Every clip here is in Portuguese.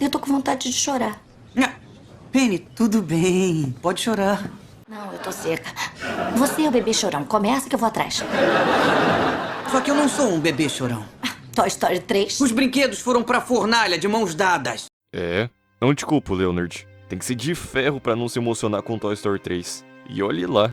Eu tô com vontade de chorar. Ah, Penny, tudo bem. Pode chorar. Não, eu tô seca. Você é o bebê chorão. Começa que eu vou atrás. Só que eu não sou um bebê chorão. Toy Story 3. Os brinquedos foram pra fornalha de mãos dadas. É, não te culpo, Leonard. Tem que ser de ferro pra não se emocionar com Toy Story 3. E olhe lá.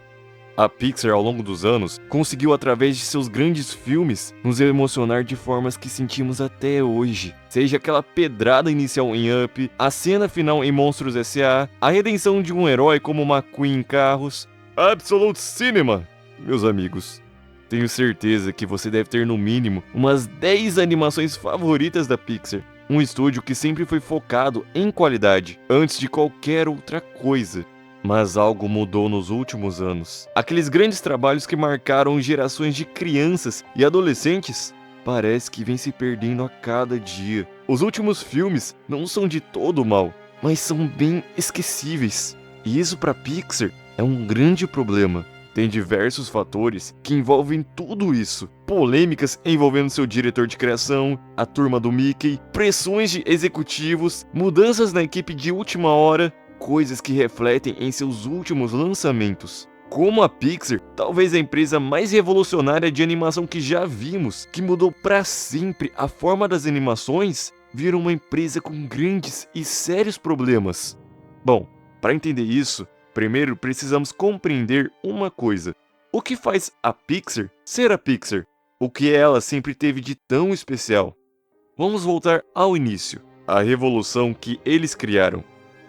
A Pixar, ao longo dos anos, conseguiu, através de seus grandes filmes, nos emocionar de formas que sentimos até hoje. Seja aquela pedrada inicial em Up, a cena final em Monstros S.A., a redenção de um herói como McQueen em Carros. Absolute Cinema, meus amigos. Tenho certeza que você deve ter no mínimo umas 10 animações favoritas da Pixar. Um estúdio que sempre foi focado em qualidade, antes de qualquer outra coisa. Mas algo mudou nos últimos anos. Aqueles grandes trabalhos que marcaram gerações de crianças e adolescentes parece que vem se perdendo a cada dia. Os últimos filmes não são de todo mal, mas são bem esquecíveis. E isso para Pixar é um grande problema. Tem diversos fatores que envolvem tudo isso. Polêmicas envolvendo seu diretor de criação, a turma do Mickey, pressões de executivos, mudanças na equipe de última hora, coisas que refletem em seus últimos lançamentos. Como a Pixar, talvez a empresa mais revolucionária de animação que já vimos, que mudou para sempre a forma das animações, virou uma empresa com grandes e sérios problemas. Bom, para entender isso, primeiro precisamos compreender uma coisa. O que faz a Pixar ser a Pixar? O que ela sempre teve de tão especial? Vamos voltar ao início, a revolução que eles criaram.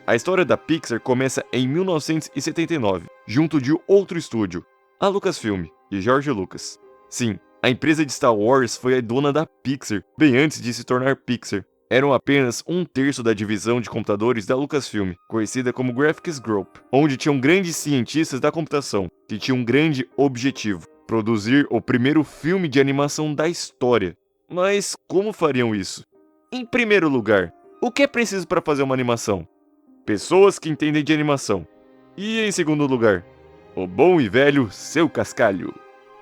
A história da Pixar começa em 1979, junto de outro estúdio, a Lucasfilm, de George Lucas. Sim, a empresa de Star Wars foi a dona da Pixar, bem antes de se tornar Pixar. Eram apenas um terço da divisão de computadores da Lucasfilm, conhecida como Graphics Group, onde tinham grandes cientistas da computação, que tinham um grande objetivo: produzir o primeiro filme de animação da história. Mas como fariam isso? Em primeiro lugar, o que é preciso para fazer uma animação? Pessoas que entendem de animação. E em segundo lugar, o bom e velho seu cascalho.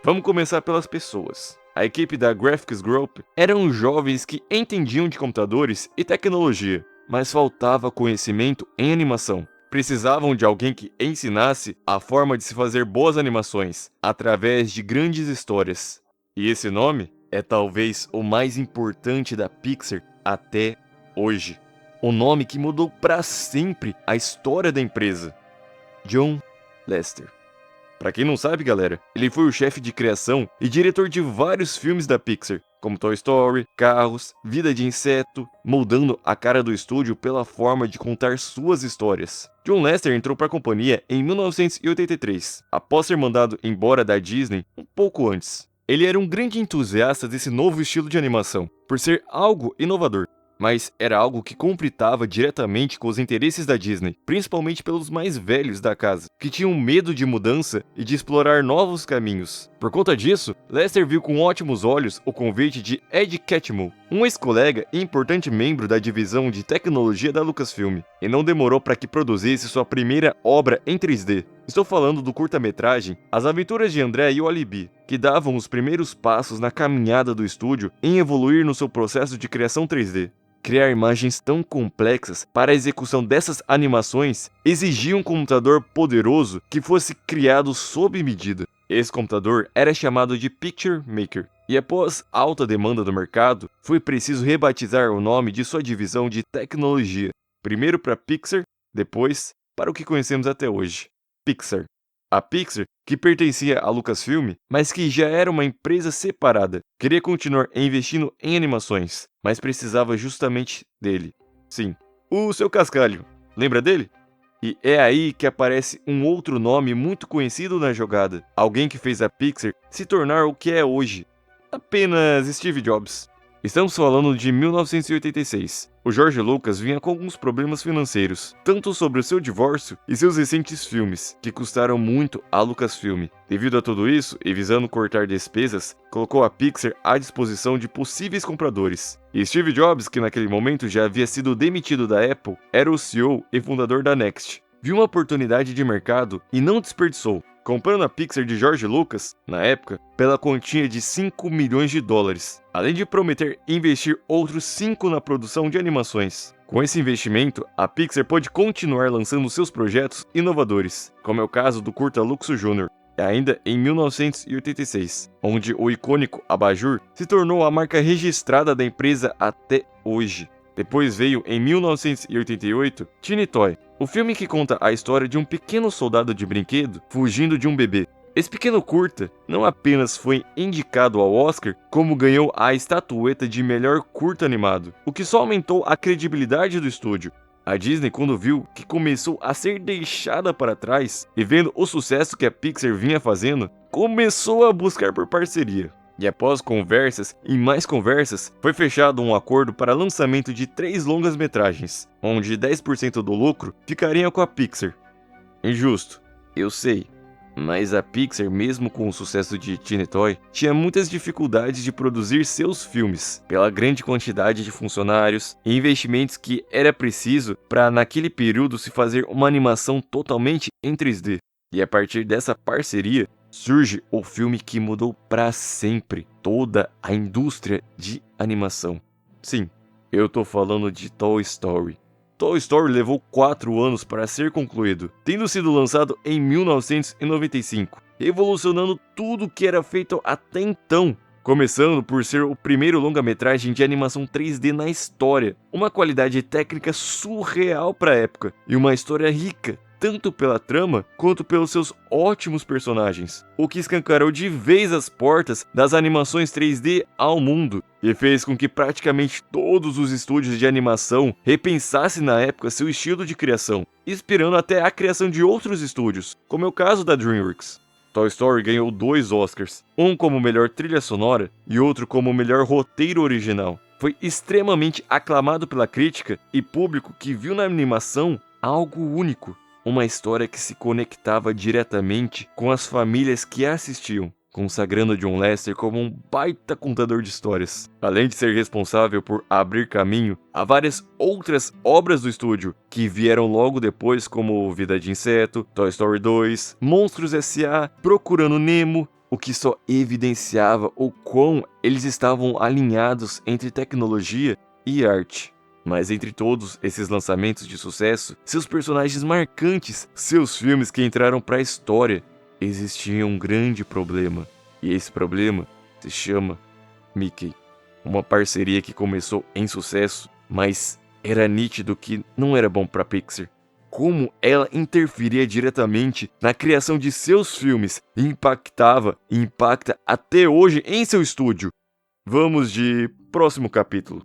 Vamos começar pelas pessoas. A equipe da Graphics Group eram jovens que entendiam de computadores e tecnologia, mas faltava conhecimento em animação. Precisavam de alguém que ensinasse a forma de se fazer boas animações, através de grandes histórias. E esse nome é talvez o mais importante da Pixar até hoje. O nome que mudou para sempre a história da empresa. John Lasseter. Para quem não sabe, galera, ele foi o chefe de criação e diretor de vários filmes da Pixar, como Toy Story, Carros, Vida de Inseto, moldando a cara do estúdio pela forma de contar suas histórias. John Lasseter entrou para a companhia em 1983, após ser mandado embora da Disney um pouco antes. Ele era um grande entusiasta desse novo estilo de animação, por ser algo inovador. Mas era algo que conflitava diretamente com os interesses da Disney, principalmente pelos mais velhos da casa, que tinham medo de mudança e de explorar novos caminhos. Por conta disso, Lasseter viu com ótimos olhos o convite de Ed Catmull, um ex-colega e importante membro da divisão de tecnologia da Lucasfilm, e não demorou para que produzisse sua primeira obra em 3D. Estou falando do curta-metragem As Aventuras de André e o Alibi, que davam os primeiros passos na caminhada do estúdio em evoluir no seu processo de criação 3D. Criar imagens tão complexas para a execução dessas animações exigia um computador poderoso que fosse criado sob medida. Esse computador era chamado de Picture Maker, e após alta demanda do mercado, foi preciso rebatizar o nome de sua divisão de tecnologia, primeiro para Pixar, depois para o que conhecemos até hoje, Pixar. A Pixar, que pertencia à Lucasfilm, mas que já era uma empresa separada, queria continuar investindo em animações, mas precisava justamente dele. Sim, o seu cascalho. Lembra dele? E é aí que aparece um outro nome muito conhecido na jogada. Alguém que fez a Pixar se tornar o que é hoje. Apenas Steve Jobs. Estamos falando de 1986. O George Lucas vinha com alguns problemas financeiros, tanto sobre o seu divórcio e seus recentes filmes, que custaram muito à Lucasfilm. Devido a tudo isso, e visando cortar despesas, colocou a Pixar à disposição de possíveis compradores. E Steve Jobs, que naquele momento já havia sido demitido da Apple, era o CEO e fundador da Next. Viu uma oportunidade de mercado e não desperdiçou. comprando a Pixar de George Lucas, na época, pela quantia de 5 milhões de dólares, além de prometer investir outros 5 na produção de animações. Com esse investimento, a Pixar pôde continuar lançando seus projetos inovadores, como é o caso do curta Luxo Jr., ainda em 1986, onde o icônico abajur se tornou a marca registrada da empresa até hoje. Depois veio, em 1988, Teeny Toy, o filme que conta a história de um pequeno soldado de brinquedo fugindo de um bebê. Esse pequeno curta não apenas foi indicado ao Oscar, como ganhou a estatueta de melhor curta animado, o que só aumentou a credibilidade do estúdio. A Disney, quando viu que começou a ser deixada para trás e vendo o sucesso que a Pixar vinha fazendo, começou a buscar por parceria. E após conversas e mais conversas, foi fechado um acordo para lançamento de 3 longas-metragens, onde 10% do lucro ficaria com a Pixar. Injusto, eu sei, mas a Pixar, mesmo com o sucesso de Teeny Toy, tinha muitas dificuldades de produzir seus filmes, pela grande quantidade de funcionários e investimentos que era preciso para naquele período se fazer uma animação totalmente em 3D. E a partir dessa parceria, surge o filme que mudou para sempre toda a indústria de animação. Sim, eu tô falando de Toy Story. Toy Story levou 4 anos para ser concluído, tendo sido lançado em 1995, revolucionando tudo que era feito até então, começando por ser o primeiro longa-metragem de animação 3D na história, uma qualidade técnica surreal para a época e uma história rica, tanto pela trama quanto pelos seus ótimos personagens, o que escancarou de vez as portas das animações 3D ao mundo e fez com que praticamente todos os estúdios de animação repensassem na época seu estilo de criação, inspirando até a criação de outros estúdios, como é o caso da DreamWorks. Toy Story ganhou 2 Oscars, um como melhor trilha sonora e outro como melhor roteiro original. Foi extremamente aclamado pela crítica e público que viu na animação algo único. Uma história que se conectava diretamente com as famílias que a assistiam, consagrando John Lasseter como um baita contador de histórias. Além de ser responsável por abrir caminho a várias outras obras do estúdio, que vieram logo depois como Vida de Inseto, Toy Story 2, Monstros S.A., Procurando Nemo, o que só evidenciava o quão eles estavam alinhados entre tecnologia e arte. Mas entre todos esses lançamentos de sucesso, seus personagens marcantes, seus filmes que entraram para a história, existia um grande problema. E esse problema se chama Mickey. Uma parceria que começou em sucesso, mas era nítido que não era bom para Pixar. Como ela interferia diretamente na criação de seus filmes e impactava e impacta até hoje em seu estúdio. Vamos de próximo capítulo.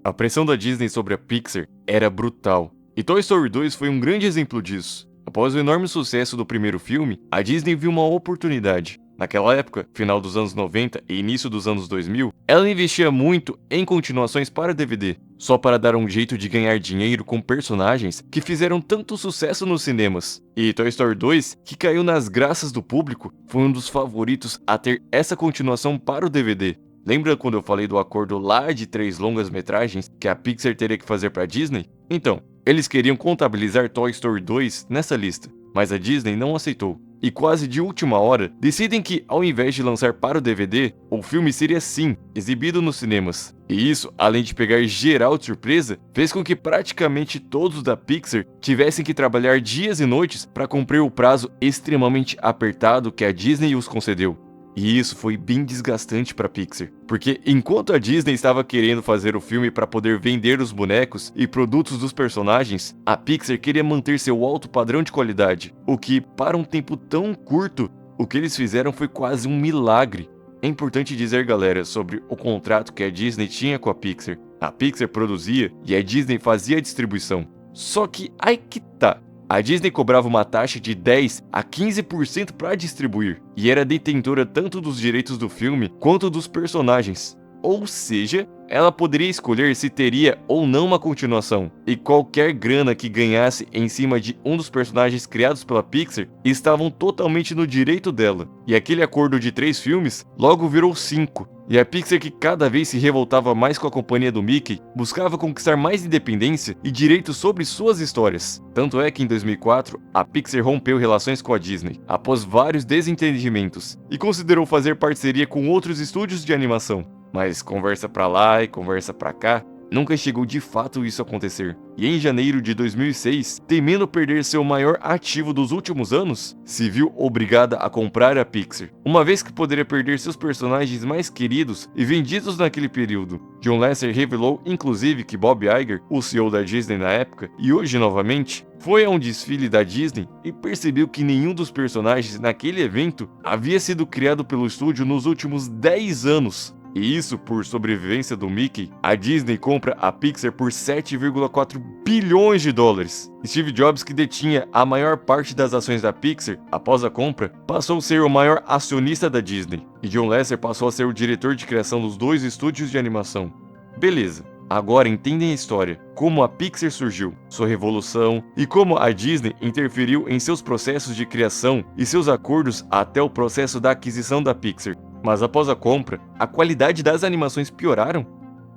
A pressão da Disney sobre a Pixar era brutal, e Toy Story 2 foi um grande exemplo disso. Após o enorme sucesso do primeiro filme, a Disney viu uma oportunidade. Naquela época, final dos anos 90 e início dos anos 2000, ela investia muito em continuações para DVD, só para dar um jeito de ganhar dinheiro com personagens que fizeram tanto sucesso nos cinemas. E Toy Story 2, que caiu nas graças do público, foi um dos favoritos a ter essa continuação para o DVD. Lembra quando eu falei do acordo lá de 3 longas-metragens que a Pixar teria que fazer para a Disney? Então, eles queriam contabilizar Toy Story 2 nessa lista, mas a Disney não aceitou. E quase de última hora, decidem que, ao invés de lançar para o DVD, o filme seria sim exibido nos cinemas. E isso, além de pegar geral de surpresa, fez com que praticamente todos da Pixar tivessem que trabalhar dias e noites para cumprir o prazo extremamente apertado que a Disney os concedeu. E isso foi bem desgastante para Pixar, porque enquanto a Disney estava querendo fazer o filme para poder vender os bonecos e produtos dos personagens, a Pixar queria manter seu alto padrão de qualidade, o que, para um tempo tão curto, o que eles fizeram foi quase um milagre. É importante dizer, galera, sobre o contrato que a Disney tinha com a Pixar. A Pixar produzia e a Disney fazia a distribuição. Só que aí que tá. A Disney cobrava uma taxa de 10 a 15% para distribuir, e era detentora tanto dos direitos do filme quanto dos personagens. Ou seja, ela poderia escolher se teria ou não uma continuação, e qualquer grana que ganhasse em cima de um dos personagens criados pela Pixar estavam totalmente no direito dela. E aquele acordo de 3 filmes logo virou 5. E a Pixar, que cada vez se revoltava mais com a companhia do Mickey, buscava conquistar mais independência e direitos sobre suas histórias. Tanto é que em 2004, a Pixar rompeu relações com a Disney, após vários desentendimentos, e considerou fazer parceria com outros estúdios de animação. Mas conversa pra lá e conversa pra cá, nunca chegou de fato isso acontecer. E em janeiro de 2006, temendo perder seu maior ativo dos últimos anos, se viu obrigada a comprar a Pixar, uma vez que poderia perder seus personagens mais queridos e vendidos naquele período. John Lasseter revelou inclusive que Bob Iger, o CEO da Disney na época, e hoje novamente, foi a um desfile da Disney e percebeu que nenhum dos personagens naquele evento havia sido criado pelo estúdio nos últimos 10 anos. E isso por sobrevivência do Mickey, a Disney compra a Pixar por 7,4 bilhões de dólares. Steve Jobs, que detinha a maior parte das ações da Pixar após a compra, passou a ser o maior acionista da Disney. E John Lasseter passou a ser o diretor de criação dos 2 estúdios de animação. Beleza. Agora entendem a história, como a Pixar surgiu, sua revolução e como a Disney interferiu em seus processos de criação e seus acordos até o processo da aquisição da Pixar. Mas após a compra, a qualidade das animações pioraram?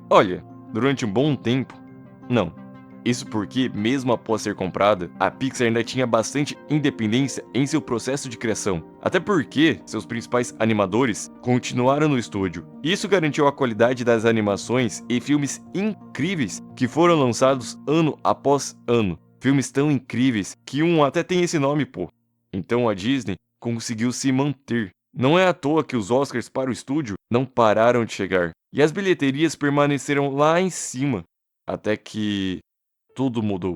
Olha, durante um bom tempo, não. Isso porque, mesmo após ser comprada, a Pixar ainda tinha bastante independência em seu processo de criação. Até porque seus principais animadores continuaram no estúdio. Isso garantiu a qualidade das animações e filmes incríveis que foram lançados ano após ano. Filmes tão incríveis que um até tem esse nome, pô. Então a Disney conseguiu se manter. Não é à toa que os Oscars para o estúdio não pararam de chegar, e as bilheterias permaneceram lá em cima, até que tudo mudou.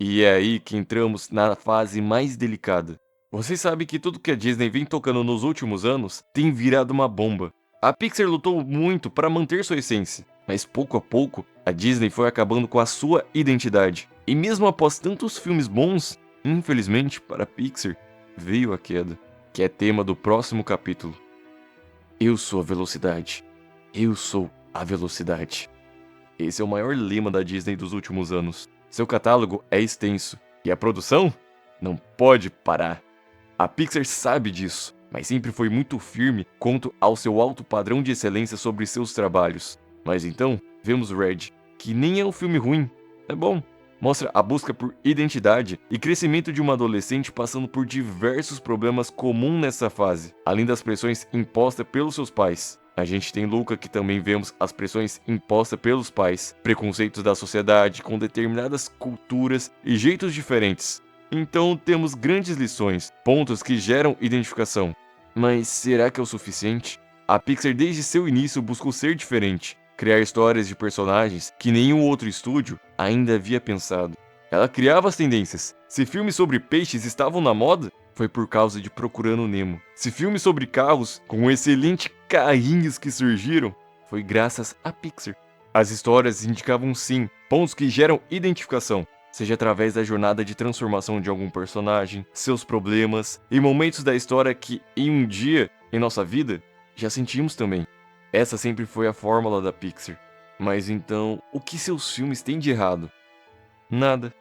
E é aí que entramos na fase mais delicada. Vocês sabem que tudo que a Disney vem tocando nos últimos anos tem virado uma bomba. A Pixar lutou muito para manter sua essência, mas pouco a pouco a Disney foi acabando com a sua identidade. E mesmo após tantos filmes bons, infelizmente para a Pixar veio a queda, que é tema do próximo capítulo. Eu sou a velocidade. Eu sou a velocidade. Esse é o maior lema da Disney dos últimos anos. Seu catálogo é extenso, e a produção não pode parar. A Pixar sabe disso, mas sempre foi muito firme quanto ao seu alto padrão de excelência sobre seus trabalhos. Mas então, vemos Red, que nem é um filme ruim, é bom. Mostra a busca por identidade e crescimento de uma adolescente passando por diversos problemas comuns nessa fase, além das pressões impostas pelos seus pais. A gente tem Luca, que também vemos as pressões impostas pelos pais, preconceitos da sociedade com determinadas culturas e jeitos diferentes. Então temos grandes lições, pontos que geram identificação. Mas será que é o suficiente? A Pixar desde seu início buscou ser diferente, criar histórias de personagens que nenhum outro estúdio ainda havia pensado. Ela criava as tendências. Se filmes sobre peixes estavam na moda, foi por causa de Procurando Nemo. Se filmes sobre carros, com excelentes carrinhos que surgiram, foi graças à Pixar. As histórias indicavam sim pontos que geram identificação, seja através da jornada de transformação de algum personagem, seus problemas e momentos da história que em um dia, em nossa vida, já sentimos também. Essa sempre foi a fórmula da Pixar. Mas então, o que seus filmes têm de errado? Nada.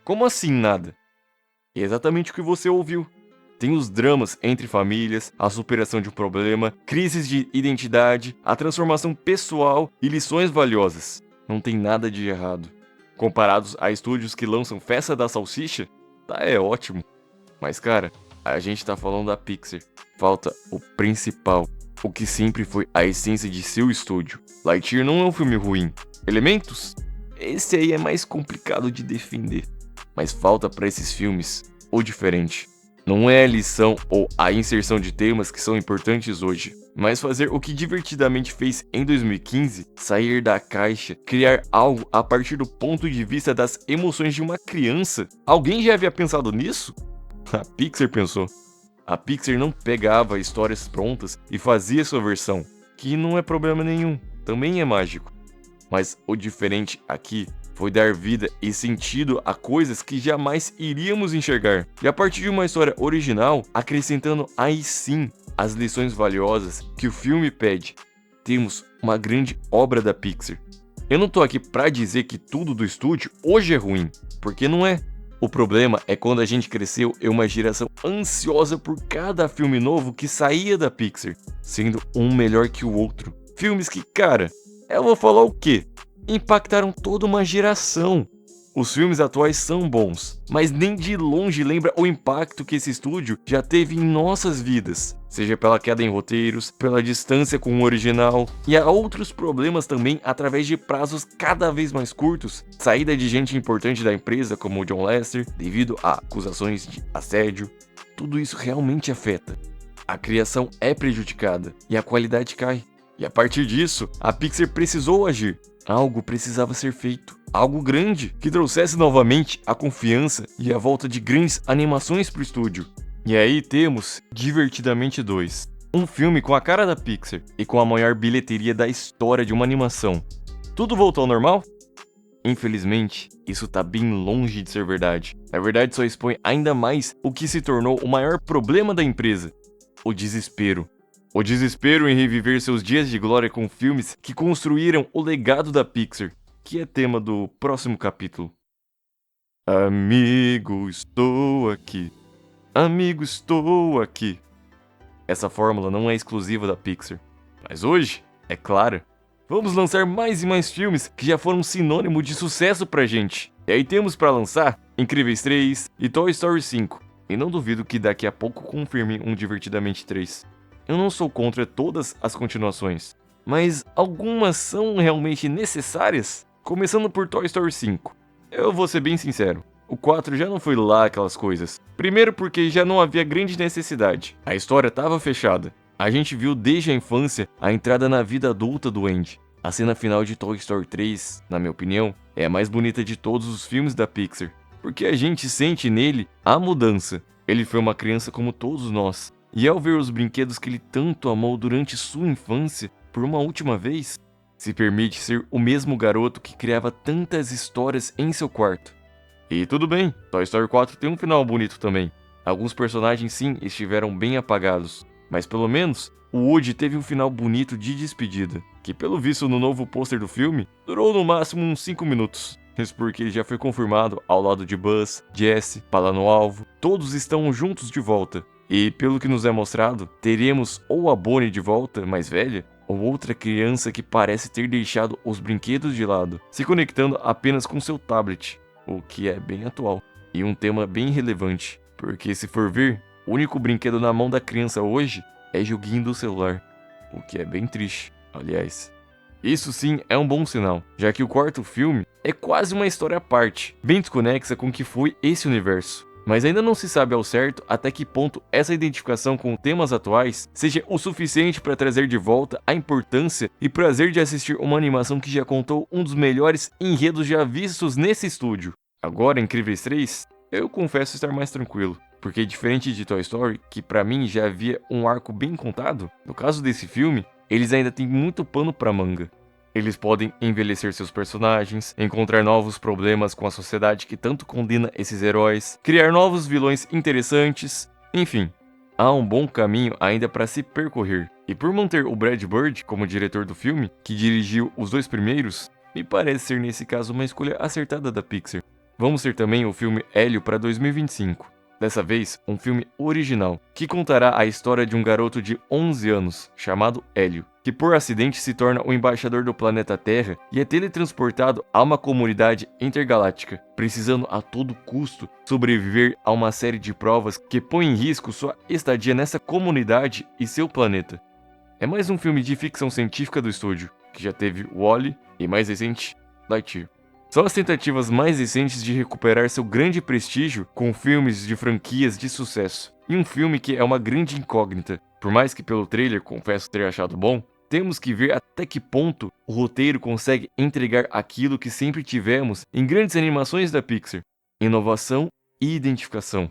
Como assim nada? É exatamente o que você ouviu. Tem os dramas entre famílias, a superação de um problema, crises de identidade, a transformação pessoal e lições valiosas. Não tem nada de errado. Comparados a estúdios que lançam Festa da Salsicha, tá, é ótimo. Mas cara, a gente tá falando da Pixar. Falta o principal. O que sempre foi a essência de seu estúdio. Lightyear não é um filme ruim. Elementos? Esse aí é mais complicado de defender. Mas falta para esses filmes o diferente. Não é a lição ou a inserção de temas que são importantes hoje, mas fazer o que divertidamente fez em 2015, sair da caixa, criar algo a partir do ponto de vista das emoções de uma criança. Alguém já havia pensado nisso? A Pixar pensou. A Pixar não pegava histórias prontas e fazia sua versão, que não é problema nenhum, também é mágico. Mas o diferente aqui foi dar vida e sentido a coisas que jamais iríamos enxergar. E a partir de uma história original, acrescentando aí sim as lições valiosas que o filme pede. temos uma grande obra da Pixar. Eu não tô aqui pra dizer que tudo do estúdio hoje é ruim, porque não é. O problema é quando a gente cresceu em uma geração ansiosa por cada filme novo que saía da Pixar, sendo um melhor que o outro. Filmes que, cara, eu vou falar o quê? Impactaram toda uma geração. Os filmes atuais são bons, mas nem de longe lembra o impacto que esse estúdio já teve em nossas vidas, seja pela queda em roteiros, pela distância com o original, e há outros problemas também através de prazos cada vez mais curtos, saída de gente importante da empresa como o John Lasseter, devido a acusações de assédio. Tudo isso realmente afeta. A criação é prejudicada e a qualidade cai. E a partir disso, a Pixar precisou agir. Algo precisava ser feito. Algo grande, que trouxesse novamente a confiança e a volta de grandes animações pro estúdio. E aí temos Divertidamente 2. Um filme com a cara da Pixar e com a maior bilheteria da história de uma animação. Tudo voltou ao normal? Infelizmente, isso tá bem longe de ser verdade. Na verdade, só expõe ainda mais o que se tornou o maior problema da empresa: o desespero. O desespero em reviver seus dias de glória com filmes que construíram o legado da Pixar, que é tema do próximo capítulo. Amigo, estou aqui. Amigo, estou aqui. Essa fórmula não é exclusiva da Pixar, mas hoje, é clara. Vamos lançar mais e mais filmes que já foram sinônimo de sucesso pra gente. E aí temos pra lançar Incríveis 3 e Toy Story 5. E não duvido que daqui a pouco confirme um Divertidamente 3. Eu não sou contra todas as continuações, mas algumas são realmente necessárias? Começando por Toy Story 5. Eu vou ser bem sincero, o 4 já não foi lá aquelas coisas. Primeiro porque já não havia grande necessidade, a história estava fechada. A gente viu desde a infância a entrada na vida adulta do Andy. A cena final de Toy Story 3, na minha opinião, é a mais bonita de todos os filmes da Pixar, porque a gente sente nele a mudança. Ele foi uma criança como todos nós. E ao ver os brinquedos que ele tanto amou durante sua infância, por uma última vez, se permite ser o mesmo garoto que criava tantas histórias em seu quarto. E tudo bem, Toy Story 4 tem um final bonito também. Alguns personagens sim estiveram bem apagados, mas pelo menos o Woody teve um final bonito de despedida, que pelo visto no novo pôster do filme, durou no máximo uns 5 minutos. Isso porque ele já foi confirmado ao lado de Buzz, Jessie, Bala no Alvo, todos estão juntos de volta. E pelo que nos é mostrado, teremos ou a Bonnie de volta, mais velha, ou outra criança que parece ter deixado os brinquedos de lado, se conectando apenas com seu tablet, o que é bem atual. E um tema bem relevante, porque se for ver, o único brinquedo na mão da criança hoje é joguinho do celular, o que é bem triste, aliás. Isso sim é um bom sinal, já que o quarto filme é quase uma história à parte, bem desconexa com o que foi esse universo. Mas ainda não se sabe ao certo até que ponto essa identificação com temas atuais seja o suficiente para trazer de volta a importância e prazer de assistir uma animação que já contou um dos melhores enredos já vistos nesse estúdio. Agora, Incríveis 3, eu confesso estar mais tranquilo, porque diferente de Toy Story, que pra mim já havia um arco bem contado, no caso desse filme, eles ainda têm muito pano pra manga. Eles podem envelhecer seus personagens, encontrar novos problemas com a sociedade que tanto condena esses heróis, criar novos vilões interessantes, enfim. Há um bom caminho ainda para se percorrer. E por manter o Brad Bird como diretor do filme, que dirigiu os 2 primeiros, me parece ser nesse caso uma escolha acertada da Pixar. Vamos ter também o filme Hélio para 2025. Dessa vez, um filme original, que contará a história de um garoto de 11 anos, chamado Hélio, que por acidente se torna o embaixador do planeta Terra e é teletransportado a uma comunidade intergaláctica, precisando a todo custo sobreviver a uma série de provas que põem em risco sua estadia nessa comunidade e seu planeta. É mais um filme de ficção científica do estúdio, que já teve Wall-E e mais recente, Lightyear. São as tentativas mais recentes de recuperar seu grande prestígio com filmes de franquias de sucesso. E um filme que é uma grande incógnita. Por mais que pelo trailer confesso ter achado bom, temos que ver até que ponto o roteiro consegue entregar aquilo que sempre tivemos em grandes animações da Pixar: inovação e identificação.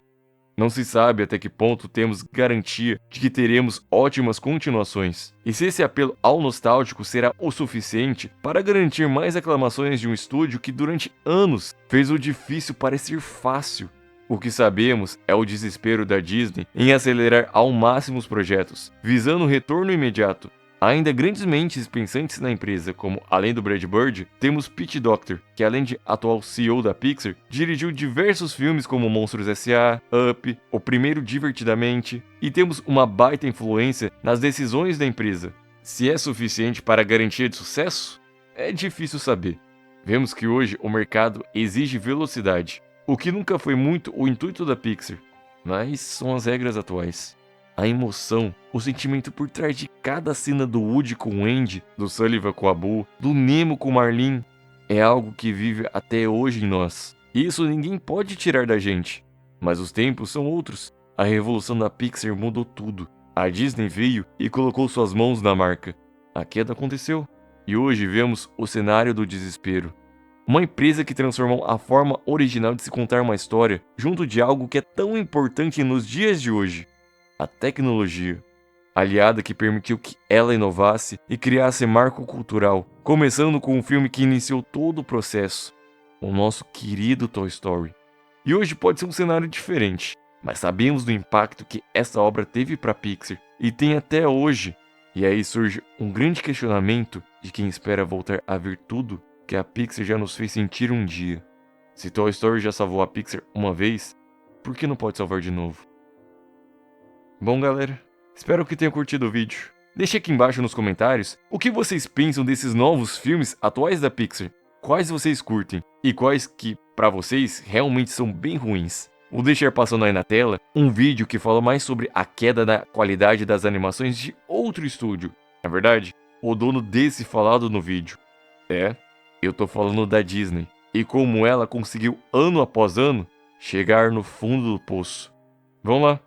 Não se sabe até que ponto temos garantia de que teremos ótimas continuações, e se esse apelo ao nostálgico será o suficiente para garantir mais aclamações de um estúdio que durante anos fez o difícil parecer fácil. O que sabemos é o desespero da Disney em acelerar ao máximo os projetos, visando um retorno imediato. Ainda grandes mentes pensantes na empresa, como além do Brad Bird, temos Pete Docter, que além de atual CEO da Pixar, dirigiu diversos filmes como Monstros S.A., Up, O Primeiro Divertidamente, e temos uma baita influência nas decisões da empresa. Se é suficiente para a garantia de sucesso? É difícil saber. Vemos que hoje o mercado exige velocidade, o que nunca foi muito o intuito da Pixar, mas são as regras atuais. A emoção, o sentimento por trás de cada cena do Woody com o Andy, do Sullivan com a Boo, do Nemo com o Marlin, é algo que vive até hoje em nós. Isso ninguém pode tirar da gente. Mas os tempos são outros. A revolução da Pixar mudou tudo. A Disney veio e colocou suas mãos na marca. A queda aconteceu. E hoje vemos o cenário do desespero. Uma empresa que transformou a forma original de se contar uma história junto de algo que é tão importante nos dias de hoje. A tecnologia, aliada que permitiu que ela inovasse e criasse marco cultural, começando com um filme que iniciou todo o processo, o nosso querido Toy Story. E hoje pode ser um cenário diferente, mas sabemos do impacto que essa obra teve para a Pixar e tem até hoje. E aí surge um grande questionamento de quem espera voltar a ver tudo que a Pixar já nos fez sentir um dia. Se Toy Story já salvou a Pixar uma vez, por que não pode salvar de novo? Bom, galera, espero que tenham curtido o vídeo. Deixe aqui embaixo nos comentários o que vocês pensam desses novos filmes atuais da Pixar. Quais vocês curtem e quais que, pra vocês, realmente são bem ruins. Vou deixar passando aí na tela um vídeo que fala mais sobre a queda na qualidade das animações de outro estúdio. Na verdade, o dono desse falado no vídeo. Eu tô falando da Disney. E como ela conseguiu ano após ano chegar no fundo do poço. Vamos lá.